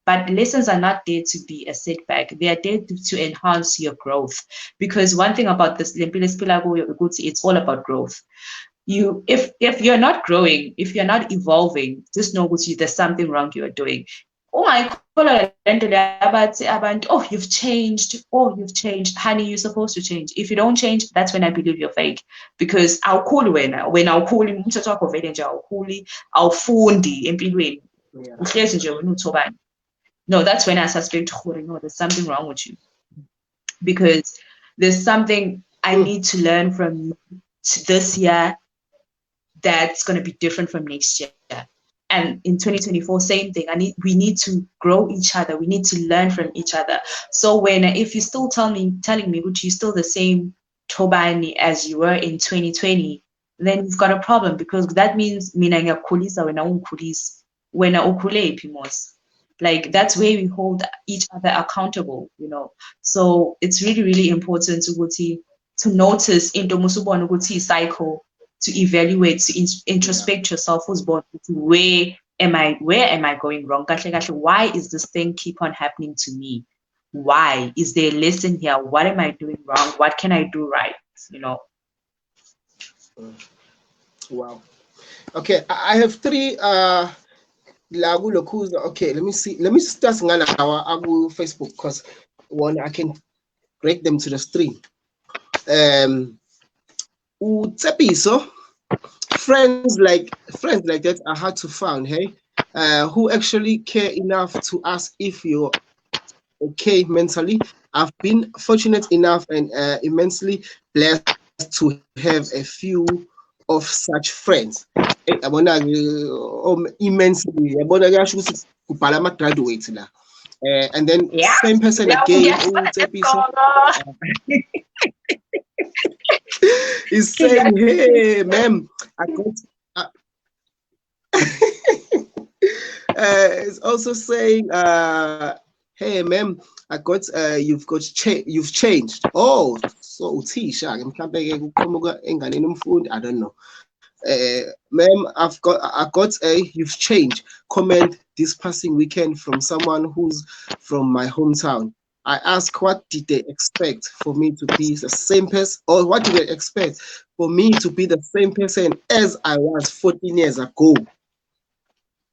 But lessons are not there to be a setback. They are there to enhance your growth. Because one thing about this, it's all about growth. If you're not growing, if you're not evolving, just know there's something wrong you are doing. Oh my God, oh, you've changed. Oh, you've changed. Honey, you're supposed to change. If you don't change, that's when I believe you're fake. Because I'll call when I'll call him, I'll fundi empilweni. No, that's when I suspect, no, there's something wrong with you. Because there's something I need to learn from you this year that's going to be different from next year. And in 2024, same thing. We need to grow each other. We need to learn from each other. So if you still telling me, which you're still the same Tobani as you were in 2020, then you've got a problem, because that means like that's where we hold each other accountable, So it's really, really important to notice into musubona cycle, to evaluate, to introspect yourself. Where am I going wrong? Why is this thing keep on happening to me? Why? Is there a lesson here? What am I doing wrong? What can I do right? Wow. Okay, I have three Okay, let me start ngalawa aku Facebook because one I can break them to the stream. Utsepiso, friends like that are hard to find, hey? Who actually care enough to ask if you're okay mentally. I've been fortunate enough and immensely blessed to have a few of such friends. Immensely. Yabona kasho ukuthi kubhala ama-graduates la. And then Yeah. same person Yeah, again, yes, Utsepiso, is saying, hey, ma'am, I got. It's also saying, hey, ma'am, I got, you've changed. Oh, so utisha, mhlambe-ke kuqhamuka enganeni umfundi, I don't know. Ma'am, I got a, you've changed. Comment this passing weekend from someone who's from my hometown. I ask, what did they expect for me to be the same person, or what did they expect for me to be the same person as I was 14 years ago?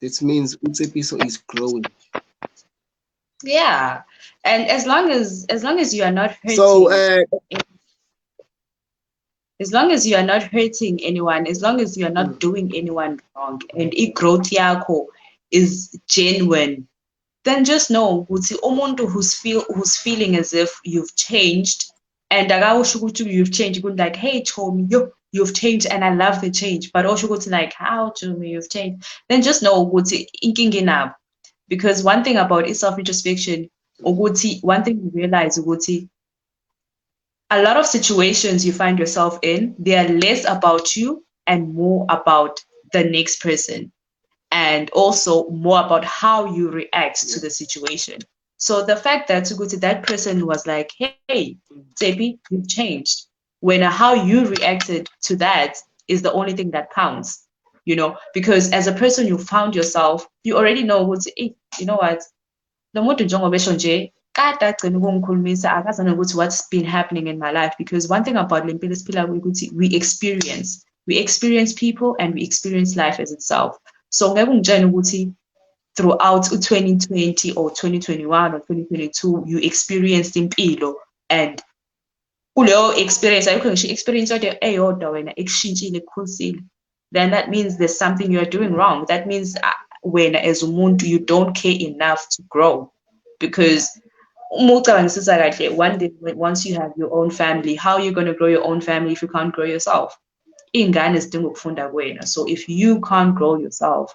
This means Utsepiso is growing. yeah. And as long as you are not So, hurting, as long as you are not hurting anyone, as long as you are not doing anyone wrong, and growth yako is genuine, then just know ukuthi umuntu who's feeling as if you've changed, and akawusho ukuthi you've changed, good like, hey Tommy, you've changed and I love the change, but also good like, how Tommy, you've changed, then just know ukuthi inkinga inabo. Because one thing about self-introspection, ukuthi one thing you realize ukuthi a lot of situations you find yourself in, they are less about you and more about the next person, and also more about how you react to the situation. So the fact that Suguti, that person was like, hey, Sebi, you've changed. When how you reacted to that is the only thing that counts, because as a person you found yourself, you already know what's, you know what, lo muntu njengoba besho nje kade agcina ukungikhulumisa akazana ukuthi what's been happening in my life, because one thing about le mpilo esiphila kuyo ukuthi we experience people and we experience life as itself. So ngeke ungitshele ukuthi throughout 2020 or 2021 or 2022 you experienced impilo, and kuleyo experience ayikho ngisho experience eyodwa wena ekushintshile ekukhulisile, then that means there's something you are doing wrong. That means wena as umuntu you don't care enough to grow, because one day once you have your own family, how are you going to grow your own family if you can't grow yourself? Ingane zidinga ukufunda kuwena. So if you can't grow yourself,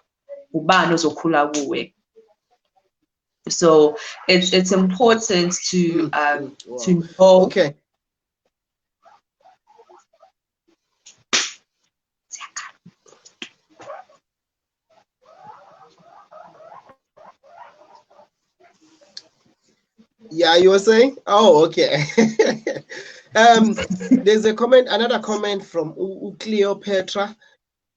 ubani ozokhula kuwe? So it's important to to know. Okay. Yeah, you were saying? Oh, okay. There's another comment from Cleopatra.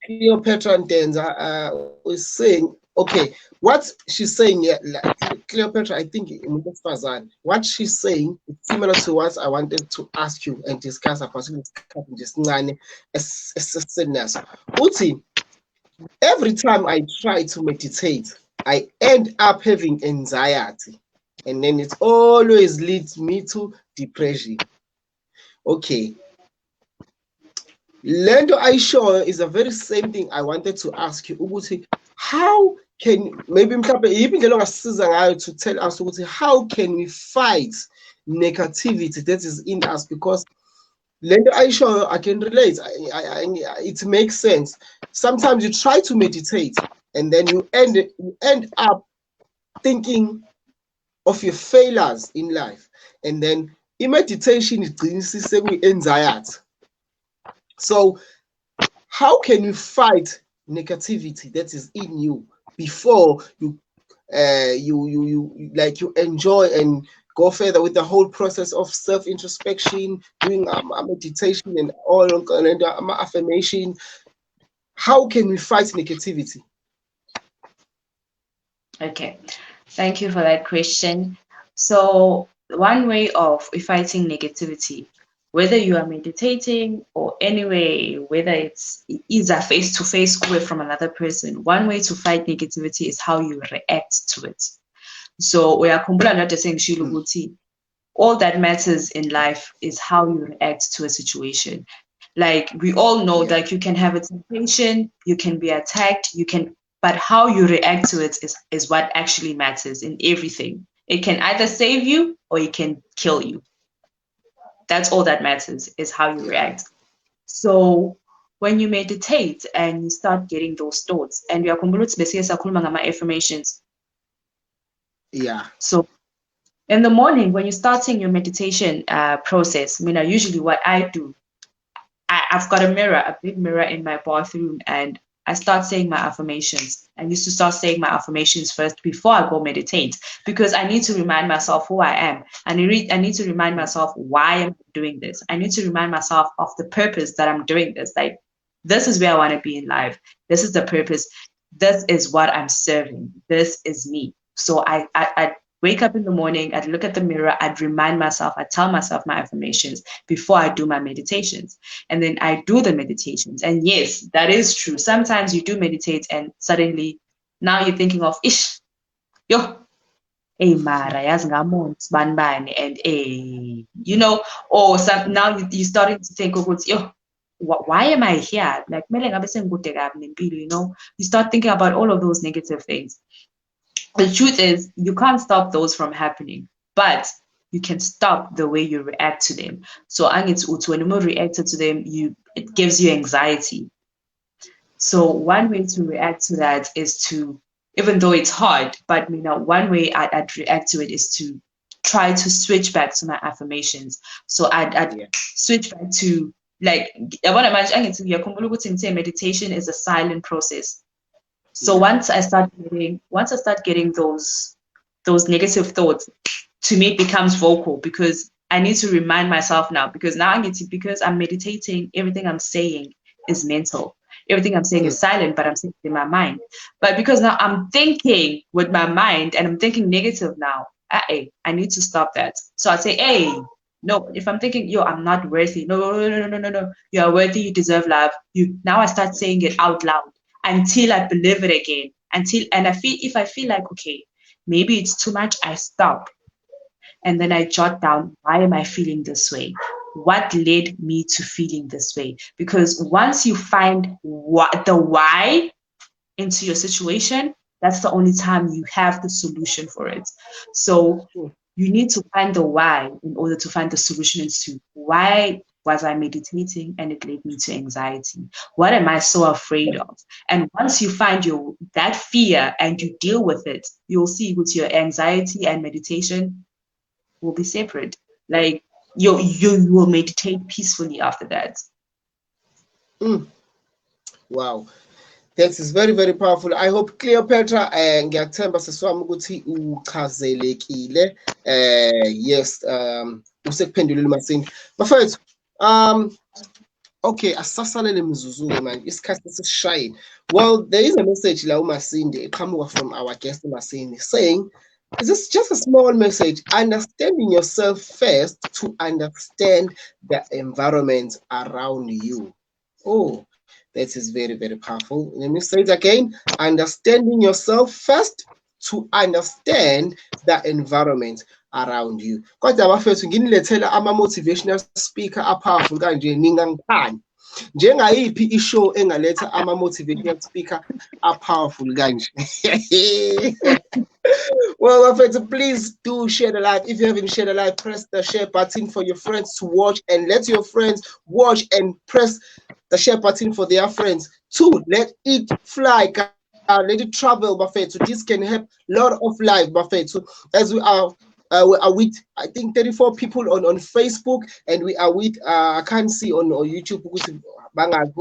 Cleopatra Ndenza is saying, okay, what she's saying here, Cleopatra, I think what she's saying is similar to what I wanted to ask you and discuss about just every time I try to meditate, I end up having anxiety, and then it always leads me to depression. Okay. Lendo I show is a very same thing I wanted to ask you. How can maybe to tell us how can we fight negativity that is in us? Because Lendo I show I can relate. It makes sense. Sometimes you try to meditate and then you end up thinking of your failures in life, and then in meditation is anxiety. So how can you fight negativity that is in you before you you enjoy and go further with the whole process of self-introspection, doing meditation and all and affirmation? How can we fight negativity? Okay, thank you for that question. So one way of fighting negativity, whether you are meditating or anyway, whether it's either face-to-face or from another person, one way to fight negativity is how you react to it. So uyakhumbula not saying Shilo ukuthi all that matters in life is how you react to a situation. Like we all know that you can have a temptation, you can be attacked, but how you react to it is what actually matters in everything. It can either save you or it can kill you. That's all that matters is how you react. So when you meditate and you start getting those thoughts, and you are affirmations. Yeah. So in the morning, when you're starting your meditation process, usually what I do, I've got a big mirror in my bathroom, and I start saying my affirmations. I used to start saying my affirmations first before I go meditate, because I need to remind myself who I am. And I need to remind myself why I'm doing this. I need to remind myself of the purpose that I'm doing this. Like, this is where I want to be in life. This is the purpose. This is what I'm serving. This is me. So I wake up in the morning, I'd look at the mirror, I'd remind myself, I'd tell myself my affirmations before I do my meditations. And then I do the meditations. And yes, that is true. Sometimes you do meditate and suddenly now you're thinking of, yo, hey, Mara, and or now you're starting to think, yo, why am I here? Like, you start thinking about all of those negative things. The truth is, you can't stop those from happening, but you can stop the way you react to them. So when you react to them, it gives you anxiety. So one way to react to that is to, even though it's hard, but one way I'd react to it is to try to switch back to my affirmations. So I'd switch back to, like, I want to imagine meditation is a silent process. So once I start getting those negative thoughts, to me it becomes vocal, because I need to remind myself now, because I'm meditating, everything I'm saying is mental. Everything I'm saying is silent, but I'm saying it in my mind. But because now I'm thinking with my mind and I'm thinking negative now, I need to stop that. So I say, hey, no, if I'm thinking, yo, I'm not worthy. No. You are worthy, you deserve love. Now I start saying it out loud, until I believe it again. If I feel like, okay, maybe it's too much, I stop. And then I jot down, why am I feeling this way? What led me to feeling this way? Because once you find the why into your situation, that's the only time you have the solution for it. So you need to find the why in order to find the solution into why was I meditating and it led me to anxiety? What am I so afraid of? And once you find that fear and you deal with it, you'll see with your anxiety and meditation will be separate. Like you will meditate peacefully after that. Wow. That is very, very powerful. I hope Cleopatra ngiyathemba seswami ukuthi uchazelekile. Yes, usekuphendulile Masindi. Bafethu, okay, asasalele mzuzu-ke manje, isikhathi sesishayile. Well, there is a message la uMasindi eqhamuka from our guest Masindi saying, this is just a small message, understanding yourself first to understand the environment around you. Oh, that is very, very powerful. Let me say it again. Understanding yourself first to understand the environment around you. Kodwa bafethu nginilethela ama-motivational speaker apowerful kanje ningangithandi. Njengayiphi ishow engaletha ama-motivational speaker apowerful kanje. Well, bafethu, please do share the live. If you haven't shared the live, press the share button for your friends to watch, and let your friends watch and press the share button for their friends too. Let it fly, let it travel, Buffet. So this can help a lot of life, Buffet. So as we are with, I think, 34 people on Facebook, and we are with, I can't see on YouTube who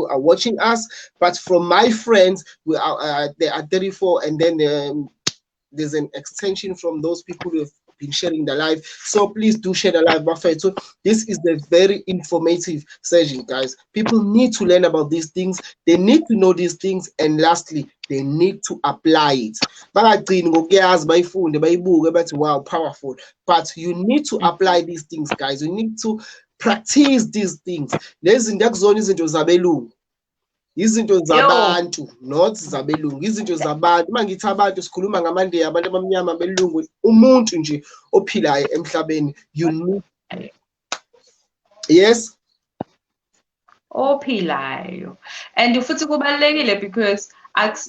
are watching us, but from my friends, we are there are 34, and then there's an extension from those people who have been sharing the live. So please do share the live, Buffet. So this is the very informative session, guys. People need to learn about these things. They need to know these things, and lastly, they need to apply it. Wow, powerful. But you need to apply these things, guys. You need to practice these things. Lezi zinto akuzona izinto zabelungu. Izinto zabantu, not zabelungu. Izinto zabantu. Uma ngithi abantu sikhuluma ngaMandiya, abantu abamnyama, abelungu, umuntu nje ophilayo emhlabeni. You need. Yes. Ophilayo. And futhi kubalulekile because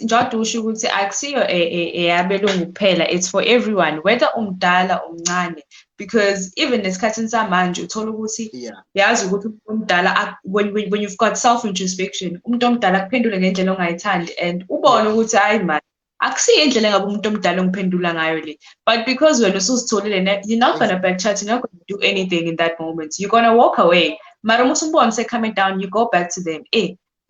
njengoba usho ukuthi akusiyo eyabelungu kuphela, it's for everyone, whether umdala umncane, because even nesikhathini samanje uthola ukuthi yazi ukuthi umuntu omdala when you've got self introspection, umuntu omdala akuphendule ngendlela ongayithandi and ubone ukuthi hayi man akusiyo indlela engabe umuntu omdala ongiphendula ngayo le, but because wena usuzitholile you're not going to backchat, you're not going to do anything in that moment, you're going to walk away. Mara musumbone say coming down, you go back to them.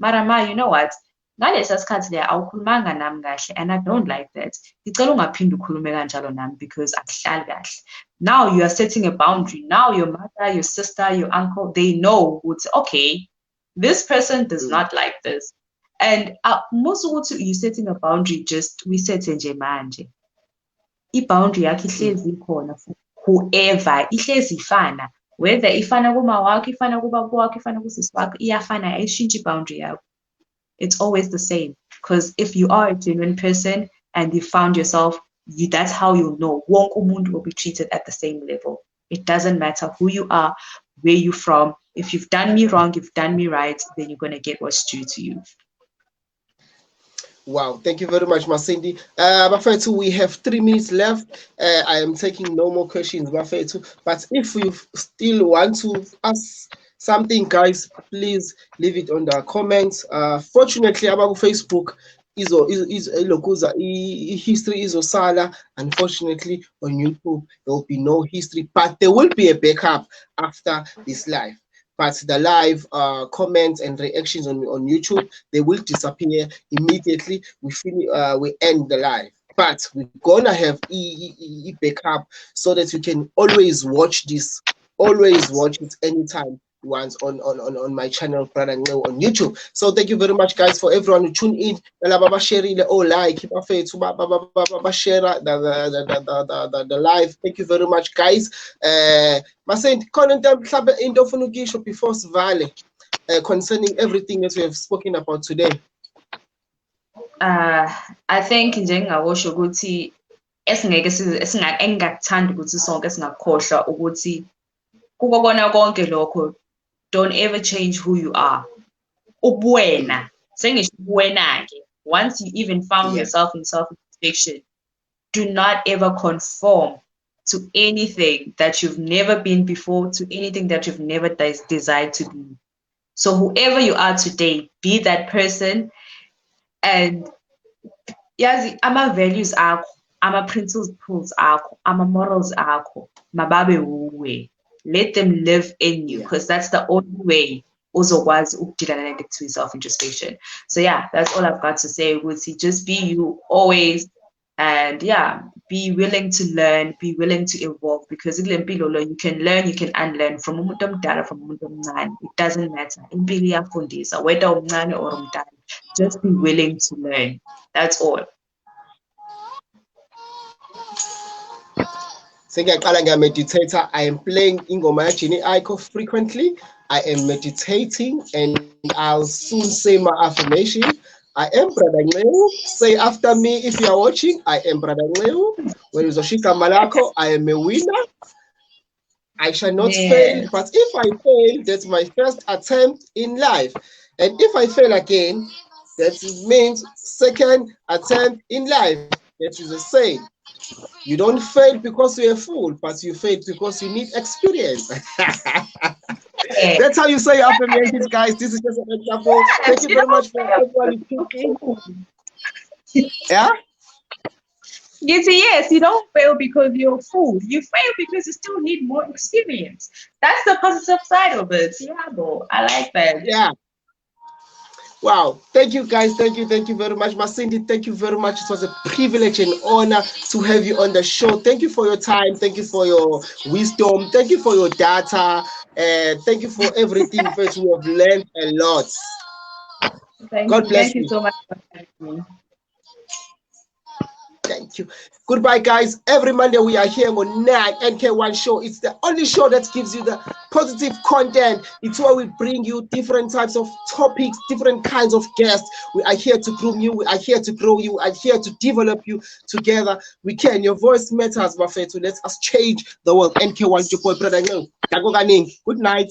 Mara ma, you know what? Ngalesa sikhathi le awukhulumanga nami kahle and I don't like that. Ngicela ungaphindi ukhulume kanjalo nami because akuhlali kahle. Now you are setting a boundary. Now your mother, your sister, your uncle, they know what's okay. This person does not like this. And most of you setting a boundary, just we set nje manje. I-boundary yakho ihlezi ikhona for whoever, ihlezi ifana. Whether ifana kuma wakho, ifana kuba kwakho, ifana kusisi wakho, iyafana, ayishintshi boundary yakho. It's always the same. Because if you are a genuine person and you found yourself, that's how you'll know. Wonke umuntu will be treated at the same level. It doesn't matter who you are, where you're from. If you've done me wrong, you've done me right, then you're going to get what's due to you. Wow, thank you very much, Masindi. Bafethu, we have 3 minutes left. I am taking no more questions, Bafethu. But if you still want to ask something, guys, please leave it on the comments. Fortunately, about Facebook is history is osala. Unfortunately, on YouTube there will be no history, but there will be a backup after this live. But the live comments and reactions on YouTube, they will disappear immediately. We end the live. But we're gonna have a backup so that you can always watch this, always watch it anytime you want on my channel, Brother on YouTube. So thank you very much, guys, for everyone who tuned in. Share the live. Thank you very much, guys. Masent, before Svale, concerning everything that we have spoken about today. I think njengawosho ukuthi engingakuthanda ukuthi sonke singakhohlwa ukuthi kukona konke lokho, don't ever change who you are. Ubuwena, sengisho ubuwena ke. Once you even found yourself in self-introspection, do not ever conform to anything that you've never been before, to anything that you've never desired to be. So whoever you are today, be that person. And yazi, ama values akho, ama principles akho, ama morals akho, mababe uwe. Let them live in you, because that's the only way uzokwazi ukudilana to self-introspection. So yeah, that's all I've got to say. Just be you always, and yeah, be willing to learn, be willing to evolve, because you can learn, you can unlearn from umuntu omdala, from umuntu omncane. It doesn't matter. Impilo iyafundisa, whether umncane or umdala. Just be willing to learn. That's all. Meditator. I am playing ingoma Jini Aiko frequently. I am meditating, and I'll soon say my affirmation. I am Brother Ngleu. Say after me if you are watching. I am Brother Ngleu. When Zoshika Malako, I am a winner. I shall not fail, but if I fail, that's my first attempt in life. And if I fail again, that means second attempt in life. That is the same. You don't fail because you're a fool, but you fail because you need experience. That's how you say affirmations, guys. This is just an example. Thank you very much for everybody tuning in. Yeah? Yes, you don't fail because you're a fool. You fail because you still need more experience. That's the positive side of it. Yeah, bro. I like that. Yeah. Wow, thank you guys, thank you very much. Masindi, thank you very much. It was a privilege and honor to have you on the show. Thank you for your time, thank you for your wisdom, thank you for your data, and thank you for everything. First, we have learned a lot. God bless you. Thank you so much for having me. Thank you. Thank you. Goodbye, guys. Every Monday we are here on 9 NK1 Show. It's the only show that gives you the positive content. It's where we bring you different types of topics, different kinds of guests. We are here to groom you. We are here to grow you. We are here to develop you together. We can. Your voice matters, Bafetu. Let us change the world. NK1, your boy, brother. Good night.